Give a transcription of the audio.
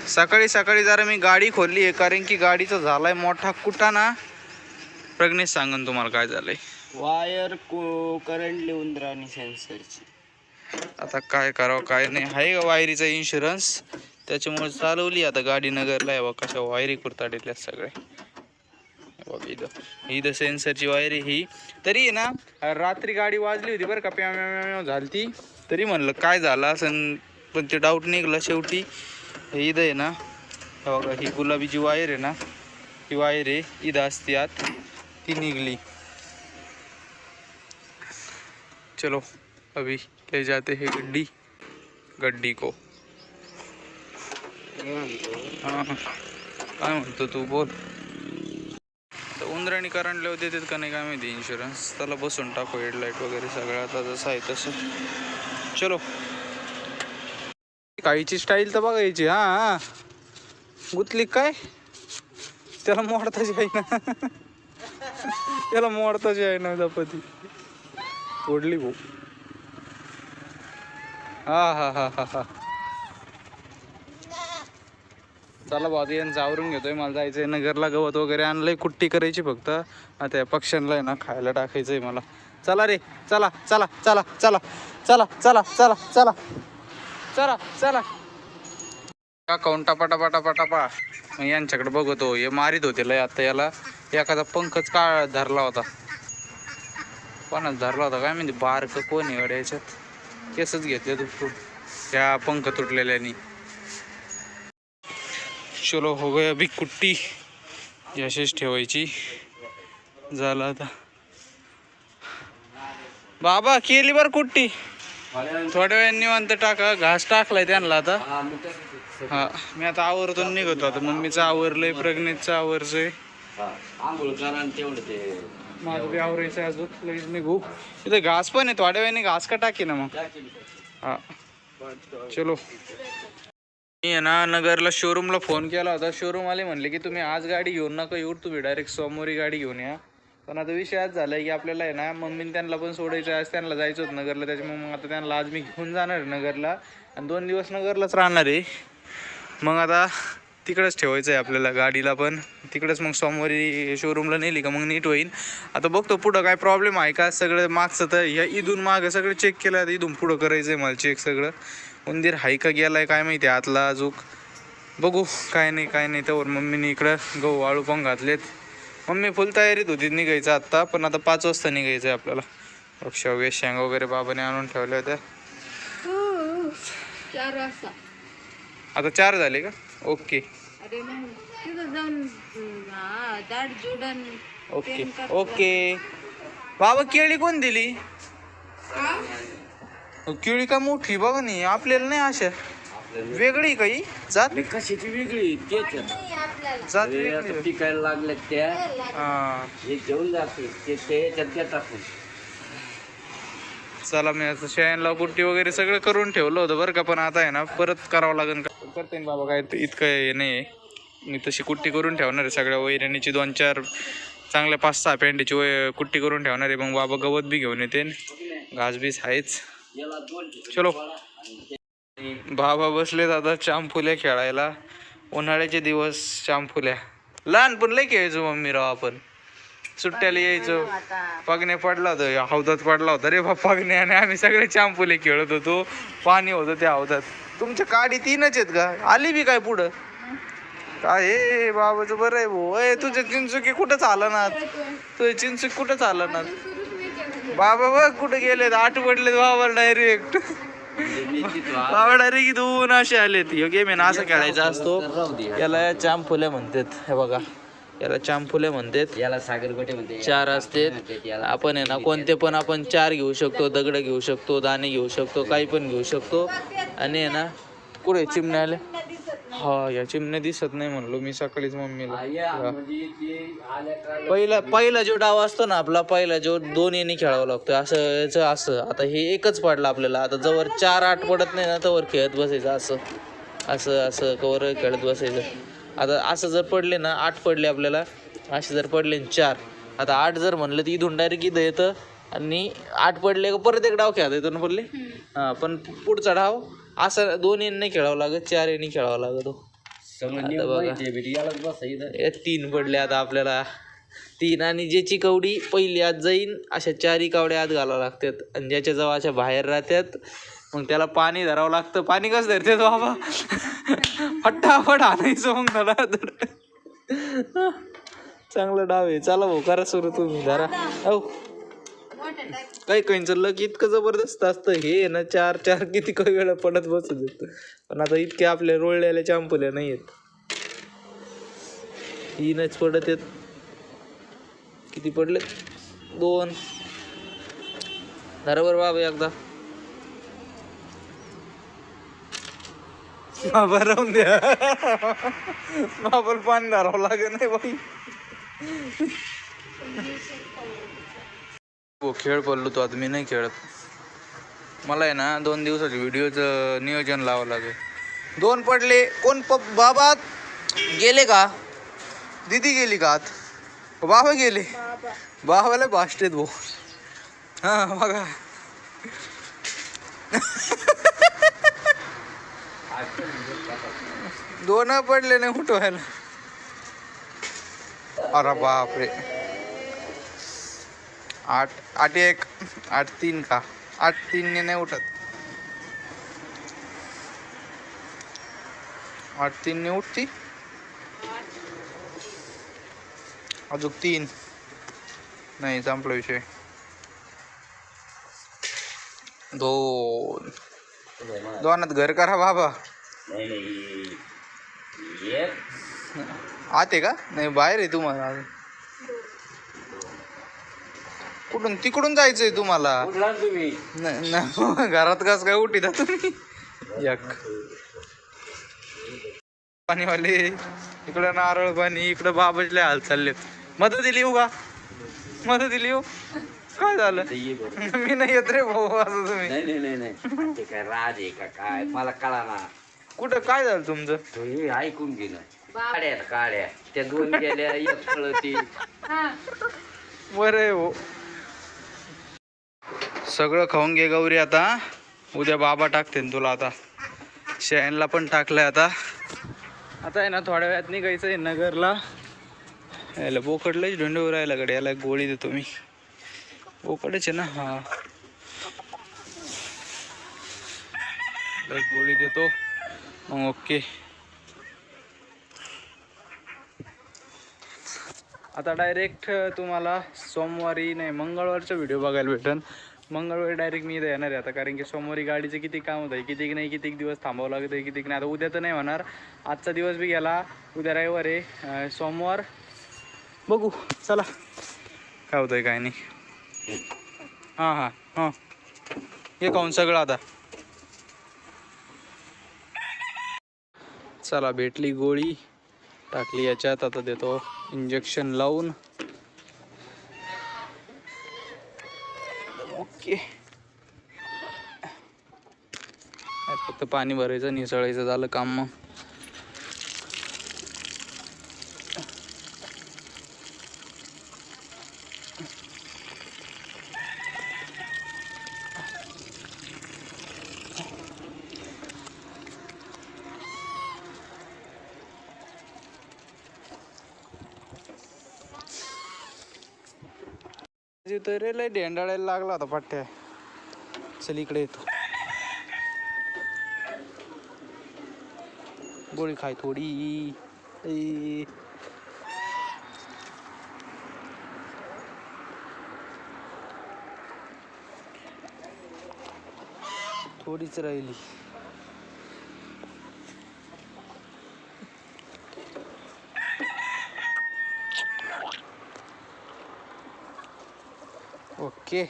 सकाळी सकाळी जरा मी गाडी खोलली आहे कारण की गाडीचा झालाय मोठा कुटाणा. प्रज्ञेश सांगन तुम्हाला काय झालंय. वायर करंट लिहून राहणी सेन्सरची. आता काय करावं काय नाही. आहे का वायरीचा इन्शुरन्स, त्याच्यामुळे चालवली आता गाडी नगरला आहे. बघा कशा वायरी कुरताडीतल्या सगळे. बघा इथं इथं सेन्सरची वायरी ही तरी आहे ना. रात्री गाडी वाजली होती बरं का, प्याव झाली ती. तरी म्हणलं काय झालं असं, पण ते डाऊट निघलं शेवटी. हे इथं आहे ना, बघा ही गुलाबीची वायर आहे ना, ही वायर आहे इथं असते आत, ती निघली. चलो अभी ले जाते हैं गड्डी को. हाँ काय म्हणतो तू बोल. तर उंदराणी करंट लावू देतात का नाही काय माहिती इन्शुरन्स. त्याला बसून टाकू हेडलाईट वगैरे सगळं आता जसं आहे तसं. चलो काहीची स्टाईल तर बघायची. हा गुतली काय, त्याला मोडताच आहे ना. त्याला मोडताच आहे ना दपती ओढली भाऊ. हा. चला भाऊ यांचं आवरून घेतोय. मला जायचंय नगरला. गवत वगैरे आणलंय, कुट्टी करायची फक्त. आता या पक्ष्यांना आहे ना खायला टाकायचंय मला. चला रे चला चला चला चला चला चला चला चला चला चला. का काउन टापा मग यांच्याकडे बघतो. हे मारित होते लय. आता याला एखादा पंखच काळ धरला होता. कोणाच धरला होता काय म्हणजे, बारक कोण आहे गड्या याच्यात. केसच घेतले तू त्या पंख तुटलेल्यानी. चलो हो गया अभी कुट्टी. अशीच ठेवायची. झालं आता बाबा केली बरं कुट्टी. थोड्या वेळ निवांत टाका. घास टाकलाय त्यांना आता. हा मी आता आवरतून निघतो. आता मम्मीचं आवरलंय, प्रज्ञेचं आवरचंय, माझं बी आवरायचं अजून. लगेच निघू. इथं घास पण आहे, थोड्या वेळाने घास का टाकी ना मग. हा चलो. मी आहे ना नगरला शोरूमला फोन केला होता. शोरूम आले म्हणले की तुम्ही आज गाडी घेऊन नका येऊ, तुम्ही डायरेक्ट सोमवारी गाडी घेऊन या. पण आता विषय आज झालाय की आपल्याला आहे ना मम्मीने त्यांना पण सोडायचं. आज त्यांना जायचं होतं नगरला, त्याच्यामुळे मग आता त्यांना आज मी घेऊन जाणार आहे नगरला. आणि 2 दिवस नगरलाच राहणार आहे. मग आता तिकडंच ठेवायचं आहे आपल्याला गाडीला पण. तिकडंच मग सोमवारी शोरूमला नेली का मग नीट होईल. आता बघतो पुढं काय प्रॉब्लेम आहे का. सगळं मागचं तर ह्या इथून मागं सगळं चेक केलं. आता इथून पुढं करायचं आहे मला चेक सगळं. उंदीर हाय का गेलाय काय माहिती आतला अजूक. बघू काय नाही त्यावर मम्मीने इकडं गहू वाळू पण घातलेत. मम्मी फुल तयारीत होती निघायचं आत्ता, पण आता 5 वाजता निघायचं आहे आपल्याला. शेवगे शेंगा वगैरे बाबाने आणून ठेवल्या होत्या. 4 वाजता. आता 4 झाले का. Okay okay okay. बाबा केळी कोण दिली. केळी का मोठी बघ नाही आपल्याला नाही अशा वेगळी काही जात. कशाची वेगळी तेच जात वेगळी पिकायला लागल्या त्या. हे घेऊन जाते ते त्याच्यात टाकून. चला मी असं शेणला कुट्टी वगैरे सगळं करून ठेवलं होतं बरं का. पण आता आहे ना परत करावं लागेल का. करते ना बाबा, काय इतकं हे नाही. मी तशी कुट्टी करून ठेवणार आहे सगळ्या वैरणीची. 2-4 चांगल्या 5-6 पेंडीची कुट्टी करून ठेवणार आहे. मग बाबा गवत बी घेऊन येते, घास बीस आहेच. चलो बाबा बसलेत आता चांफुल्या खेळायला. उन्हाळ्याचे दिवस चांफुल्या. लहानपण लय खेळायचो मम्मी राव आपण. सुट्ट्याला यायचो. पगण्या पडला होता हौदात पडला होता रे बाबा पगण्या. आणि आम्ही सगळे चांफुले खेळत होतो. पाणी होतं त्या हौदात. तुमच्या काडी 3च आहेत का. आली बी काय पुढं काय. हे बाबाचं बरं आहे भाऊ. तुझे चिंचुकी कुठं चालणार. तुझे चिंचुकी कुठं चालणार. बाबा बघ कुठे गेलेत. 8 पडलेत बाबा डायरेक्ट. बाबा डायरेक्ट इथून असे आलेत. ह्यो गेम आहे ना असं खेळायचा असतो. याला चांफुल्या म्हणतात. हे बघा याला चांफुल्या म्हणतात. याला सागरगोटे म्हणते. 4 असतात. आपण आहे ना कोणते पण आपण 4 घेऊ शकतो. दगड घेऊ शकतो, दाणे घेऊ शकतो, काही पण घेऊ शकतो. आणि आहे ना कुठे चिमण्या आल्या. हा या चिमण्या दिसत नाही म्हणलो मी सकाळीच मम्मीला. पहिला जो डाव असतो ना आपला, पहिला जो 2 येणी खेळावं लागतो असं असं. आता हे एकच पडलं आपल्याला. आता जवळ 4-8 पडत नाही ना तवर खेळत बसायचं. असं असं असं कवर खेळत बसायचं. आता असं जर पडले ना 8 पडले आपल्याला, असे जर पडले 4. आता 8 जर म्हणलं तर इथून डायरेक्ट इथं येतं. आणि 8 पडले का परत एक डाव खेळता येतो ना पडले. हां पण पुढचा डाव असं 2 येणी नाही खेळावं लागत, 4 येणी खेळावं लागतो. समन्वय बघा. माहिती आहे बेटी, यालाच बसा इथं. हे 3 पडले आता आपल्याला. 3 आणि ज्याची कवडी पहिली आत जाईन अशा 4 कवड्या आत घालावं लागतात आणि ज्याच्या जवळ अशा बाहेर राहतात मग त्याला पाणी धरावं लागतं. पाणी कसं धरते बाबा? फटाफट आणायचं मग त्याला. चांगलं डाव आहे. चला भाऊ करा सुरू तुम्ही धरा. हो काही काहींचं लक इतकं जबरदस्त असतं. हे आहे ना 4 किती काही वेळा पडत बसत येतं. पण आता इतके आपले रोळलेल्या चांपल्या नाही आहेत. 3च पडत आहेत. किती पडले? 2. बरोबर बाबा एकदा बाबा राहून द्या. बाबाला पाणी धरावं लागेल नाही बाई. हो खेळ पडलो तो आता. मी नाही खेळत. मला आहे ना 2 दिवसाच्या व्हिडिओचं नियोजन लावावं लागेल. 2 पडले. कोण बाबा गेले का? दीदी गेली का आत? बाबा गेले. बाबाला बाष्टेत भाऊ. हा बघा 2 पडले नाही उठवायला. अरे बापरे. 8-1 8-3 का? 8-3 ने नाही उठत. 8-3 ने उठती. अजून 3 नाही. संपला विषय. 2 2 घर करा बाबा. नाही नाही एक आते का? नाही बाहेर आहे तुम्हाला. कुठून तिकडून जायचंय तुम्हाला? उठला ना तुम्ही. नाही घरात कस काय उठीता तुम्ही? एक पाणीवाले इकडं नारळ पाणी, इकडं बाबाजले हाल चाललेत. मदत दिली येऊ का? मदत दिली येऊ? काय झालं? ये बरं. मी नाही येत रे भाऊ असं तुम्ही. नाही नाही नाही नाही ते काय राज आहे का काय मला कळा ना. कुठं काय झालं तुमचं? तो हे ऐकून घे ना. काड्या त्या 2 गेल्या एक पळती. बरं आहे हो. सगळं खाऊन घे गौरी आता. उद्या बाबा टाकते तुला. आता शहनला पण टाकलंय. आता आहे ना थोड्या वेळात निघायचं आहे नगरला. याला बोकडलाच ढोंडवर राहिला कडे. याला एक गोळी देतो मी. बोकडच आहे ना. हा एक गोळी देतो मग ओके. आता डायरेक्ट तुम्हाला सोमवारी नाही मंगळवारचा व्हिडिओ बघायला भेटेल. मंगळवारी डायरेक्ट मी इथं येणार आहे आता. कारण की सोमवारी गाडीचं किती काम होतं आहे, किती नाही किती दिवस थांबावं लागत आहे, किती नाही. आता उद्या तर नाही होणार. आजचा दिवस बी गेला. उद्या रविवार आहे. सोमवार बघू. चला काय होतं आहे काय नाही. हां हे खाऊन सगळं आता. चला भेटली गोळी. टाकली याच्यात. आता देतो इंजेक्शन लावून. ओके. फक्त पाणी भरायचं निसळायचं झालं काम. मग तर रे लय ढेंडाळायला लागला होता पट्ट्या. चल इकडे येतो. गोळी खाय थोडी. थोडीच राहिली. ओके.